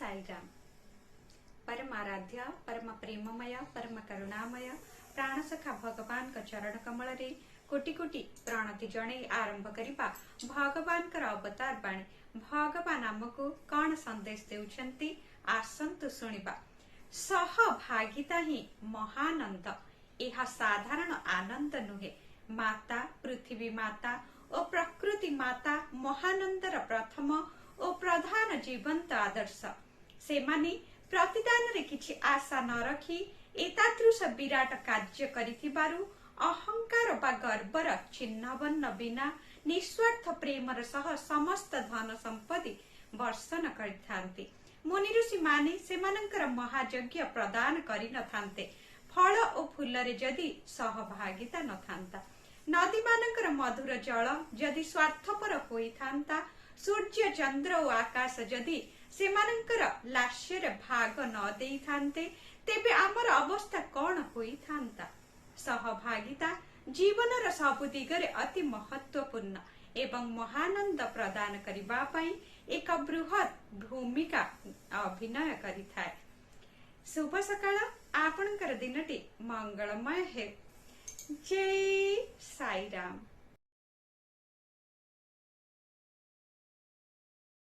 साईराम। परम आराध्य परम प्रेममय परम करुणामय प्राणसखा भगवान का चरण कमल रे कोटि कोटि प्रणति जणे आरंभ करिबा भगवान कर अवतार बाणी। भगवान आमको कौन संदेश देउछंती आसंतु सुनिबा। सहभागिता ही महानंद, यह साधारण आनंद नुहे। माता पृथ्वी माता और प्रकृति माता महानंदर प्रथम और प्रधान जीवंत आदर्श। सेमानी प्रतिदान रे किछि आशा न रखी एतादृश विराट कार्य करिथिबारु अहंकार बा गर्वर चिन्हवन्न बिना निस्वार्थ प्रेमर सह समस्त धन संपत्ति वर्षण करिथांती। मुनि ऋषि माने सेमानंकर महायज्ञ प्रदान करि न थांते फल और फूलरे जदि सहभागिता न थांता। नदी मानकर मधुर जल जदि स्वार्थपर होई थांता, सूर्य चंद्र और आकाश जदि सेमानंकर लास्यर भाग न देई थांते, तेबे आमर अवस्था कौन होई थांता। सहभागिता जीवनर सबु दिगरे अति महत्वपूर्ण एवं महानंद प्रदान करिबा पई एक बृहत भूमिका अभिनय करिथाय। शुभ सकाळ, आपणकर दिनटी मंगलमय हे। जय साईराम।